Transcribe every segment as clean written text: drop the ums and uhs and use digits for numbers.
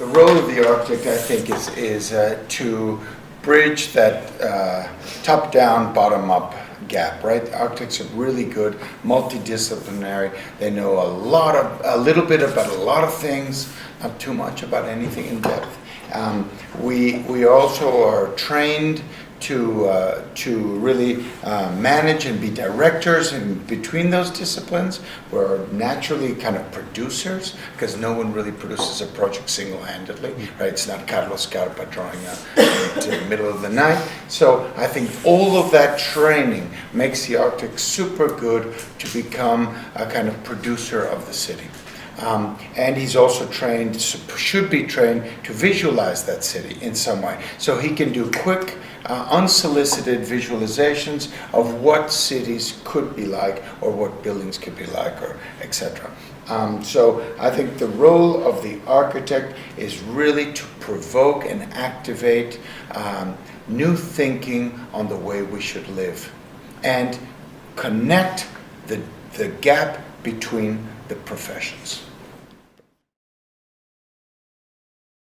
The role of the architect, I think, is to bridge that top-down, bottom-up gap, right? Architects are really good, multidisciplinary. They know a little bit about a lot of things, not too much about anything in depth. We also are trained to really manage and be directors in between those disciplines. We're naturally kind of producers because no one really produces a project single-handedly, right? It's not Carlos Scarpa drawing to the middle of the night. So I think all of that training makes the architect super good to become a kind of producer of the city. And he's also trained, should be trained to visualize that city in some way. So he can do quick, unsolicited visualizations of what cities could be like or what buildings could be like, or etc. So I think the role of the architect is really to provoke and activate new thinking on the way we should live and connect the gap between the professions.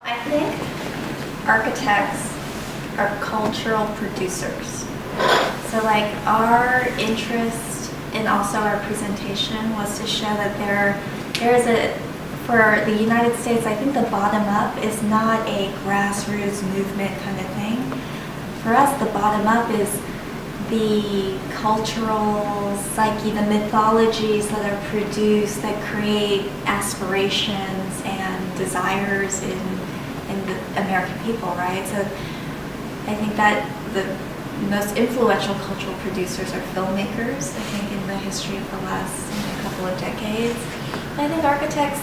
I think architects are cultural producers. So like our interest and also our presentation was to show that there is for the United States, I think the bottom up is not a grassroots movement kind of thing. For us, the bottom up is the cultural psyche, the mythologies that are produced that create aspirations and desires in the American people, right? So I think that the most influential cultural producers are filmmakers, I think, in the history of the last couple of decades. I think architects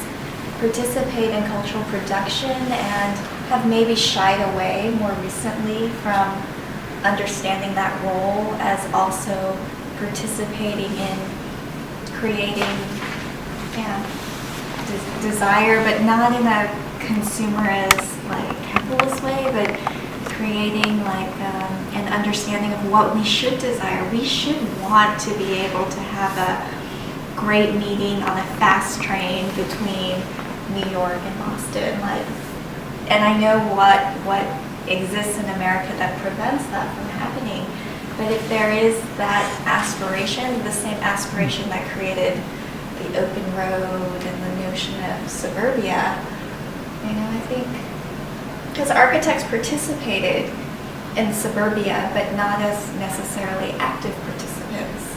participate in cultural production and have maybe shied away more recently from understanding that role as also participating in creating desire, but not in a consumerist, like capitalist way, but creating like an understanding of what we should desire. We should want to be able to have a great meeting on a fast train between New York and Boston, like, and I know what exists in America that prevents that from happening. But if there is that aspiration, the same aspiration that created the open road and the notion of suburbia, I think, because architects participated in suburbia, but not as necessarily active participants.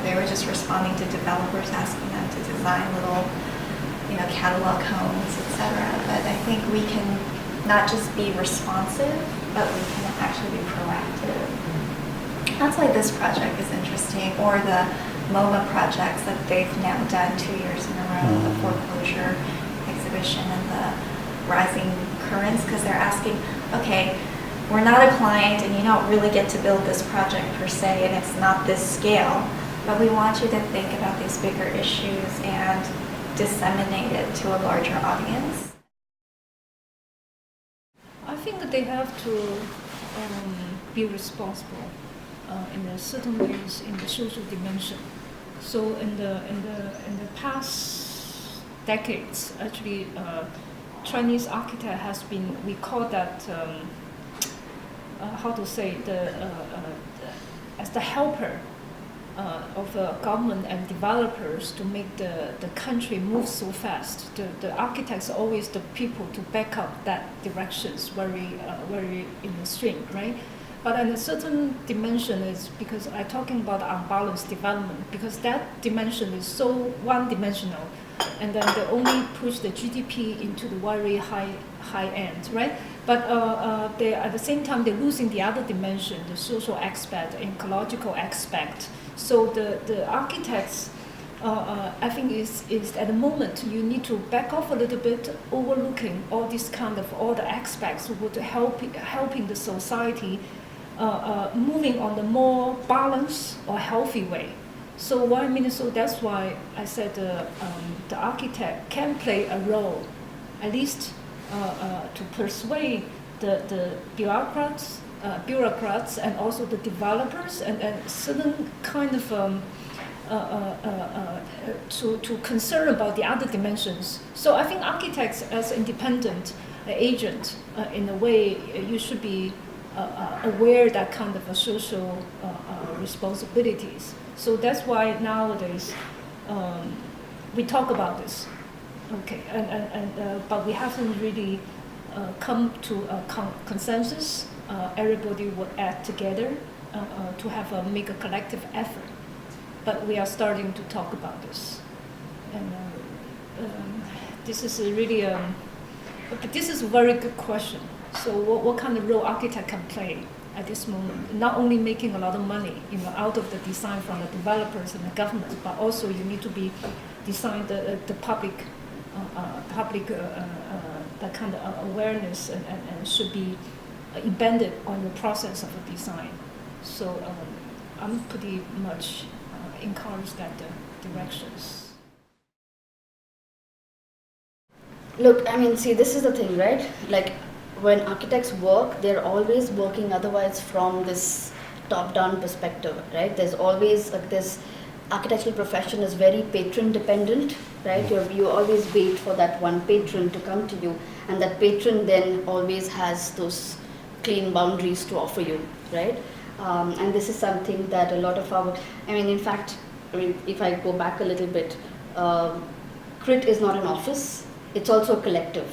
They were just responding to developers asking them to design little, catalog homes, etc. But I think we can not just be responsive, but we can actually be proactive. That's why this project is interesting, or the MoMA projects that they've now done 2 years in a row, the foreclosure exhibition and the rising currents, because they're asking, okay, we're not a client and you don't really get to build this project per se, and it's not this scale, but we want you to think about these bigger issues and disseminate it to a larger audience. I think that they have to be responsible in a certain ways in the social dimension. So in the past decades, actually, Chinese architect has been, we call that as the helper of government and developers to make the country move so fast. The architects are always the people to back up that directions very in the stream, right? But in a certain dimension is because I'm talking about unbalanced development, because that dimension is so one-dimensional, and then they only push the GDP into the very high end, right? But they at the same time they're losing the other dimension, the social aspect, ecological aspect. So the architects, I think is at the moment you need to back off a little bit, overlooking all these all the aspects would helping the society moving on the more balanced or healthy way. So that's why I said the architect can play a role, at least to persuade the bureaucrats and also the developers and certain kind of to concern about the other dimensions. So I think architects as independent agent, in a way, you should be aware that kind of a social responsibilities. So that's why nowadays we talk about this. Okay, but we haven't really come to a consensus. Everybody would act together to have make a collective effort. But we are starting to talk about this, and this is really but this is a very good question. So what kind of role architect can play at this moment? Not only making a lot of money, out of the design from the developers and the government, but also you need to be design the public that kind of awareness and should be embedded on the process of the design. So I'm pretty much encouraged that directions. Look, I mean, see, this is the thing, right? Like, when architects work, they're always working otherwise from this top-down perspective, right? There's always this architectural profession is very patron dependent, right? You always wait for that one patron to come to you, and that patron then always has those clean boundaries to offer you, right? And this is something that a lot of our, in fact, if I go back a little bit, CRIT is not an office, it's also a collective.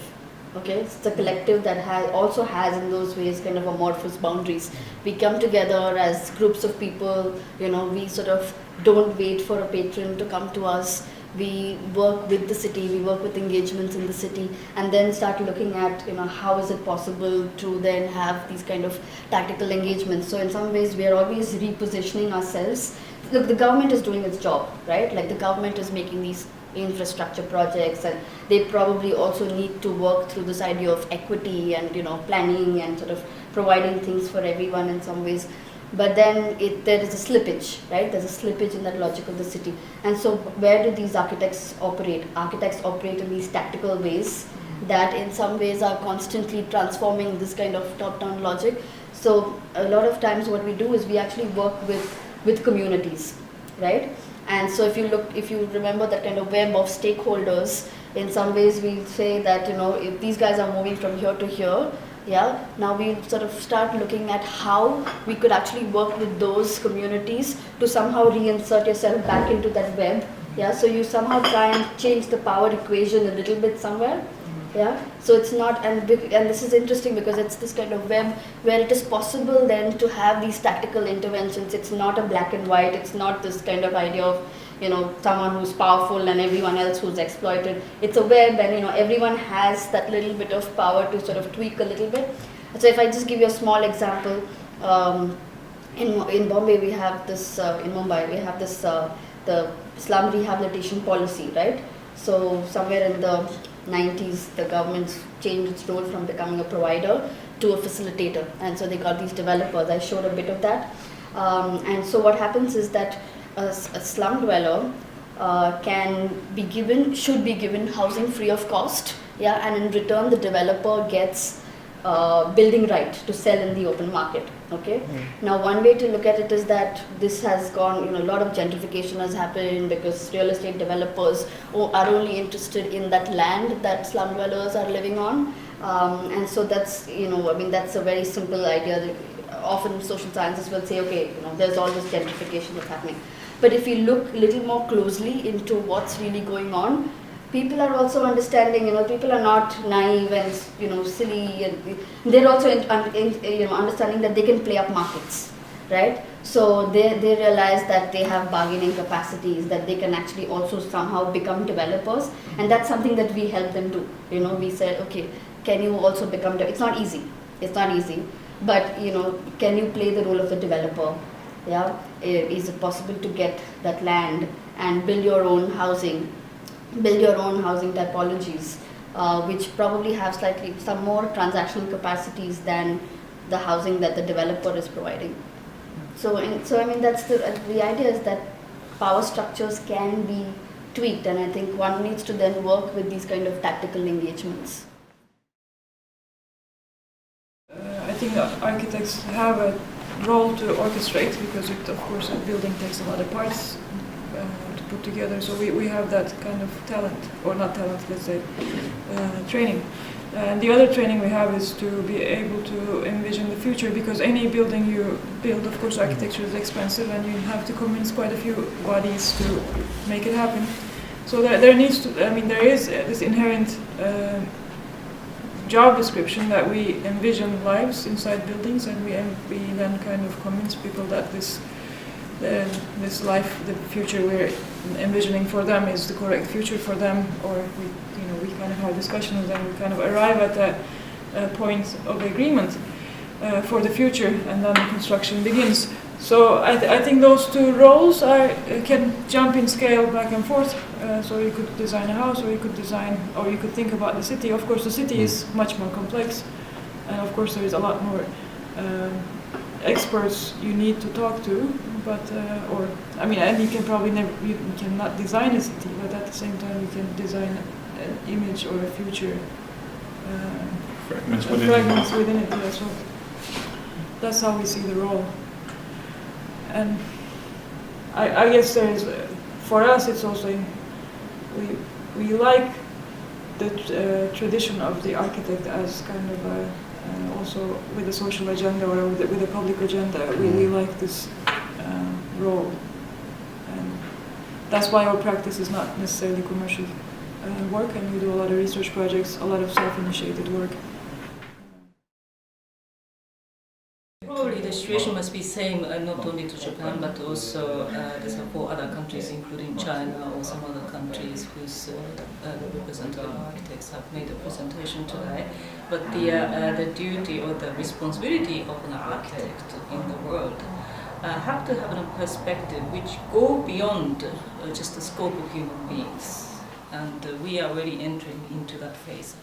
Okay, it's a collective that also has in those ways kind of amorphous boundaries. We come together as groups of people, we sort of don't wait for a patron to come to us. We work with the city, we work with engagements in the city, and then start looking at, how is it possible to then have these kind of tactical engagements. So in some ways, we are always repositioning ourselves. Look, the government is doing its job, right? Like the government is making these infrastructure projects, and they probably also need to work through this idea of equity and planning and sort of providing things for everyone in some ways. But then there is a slippage, right? There's a slippage in that logic of the city. And so where do these architects operate? Architects operate in these tactical ways that in some ways are constantly transforming this kind of top-down logic. So a lot of times what we do is we actually work with communities, right? And so if you remember that kind of web of stakeholders, in some ways we say that, if these guys are moving from here to here, now we sort of start looking at how we could actually work with those communities to somehow reinsert yourself back into that web. So you somehow try and change the power equation a little bit somewhere. So it's not, and this is interesting because it's this kind of web where it is possible then to have these tactical interventions. It's not a black and white, it's not this kind of idea of, someone who's powerful and everyone else who's exploited. It's a web and, everyone has that little bit of power to sort of tweak a little bit. So if I just give you a small example, in Bombay we have this, in Mumbai we have this, the slum rehabilitation policy, right? So somewhere in the 90s, the government changed its role from becoming a provider to a facilitator, and so they got these developers. I showed a bit of that, and so what happens is that a slum dweller should be given housing free of cost, and in return the developer gets building right to sell in the open market. Okay. Now one way to look at it is that this has gone, a lot of gentrification has happened because real estate developers are only interested in that land that slum dwellers are living on, and so that's, that's a very simple idea. Often social sciences will say, okay, there's all this gentrification that's happening. But if you look a little more closely into what's really going on, people are also understanding, people are not naive and, silly, and they're also understanding that they can play up markets, right? So they realize that they have bargaining capacities, that they can actually also somehow become developers, and that's something that we help them do. We said, okay, can you also become, it's not easy, but, can you play the role of the developer? Is it possible to get that land and build your own housing typologies, which probably have slightly some more transactional capacities than the housing that the developer is providing. So that's the idea is that power structures can be tweaked, and I think one needs to then work with these kind of tactical engagements. I think that architects have a role to orchestrate because, of course, a building takes a lot of parts, to put together. So we have that kind of talent, or not talent, let's say, training. And the other training we have is to be able to envision the future, because any building you build, of course, architecture is expensive, and you have to convince quite a few bodies to make it happen. So there needs to, I mean, there is this inherent job description that we envision lives inside buildings, and we then kind of convince people that this life, the future we're envisioning for them, is the correct future for them, or we kind of have discussion with them, we kind of arrive at that point of agreement for the future, and then the construction begins. So I think those two roles can jump in scale back and forth. So you could design a house, or you could think about the city. Of course, the city is much more complex, and of course there is a lot more experts you need to talk to. But and you can probably you cannot design a city, but at the same time you can design an image or a future. Fragments within it. Yeah, so that's how we see the role. And I guess there is, for us, it's also we like the tradition of the architect as kind of also with a social agenda, or with a public agenda. We like this role, and that's why our practice is not necessarily commercial work, and we do a lot of research projects, a lot of self-initiated work. Probably the situation must be same not only to Japan, but also for other countries, including China or some other countries whose representative architects have made a presentation today. But the duty or the responsibility of an architect in the world have to have a perspective which go beyond just the scope of human beings. And we are really entering into that phase.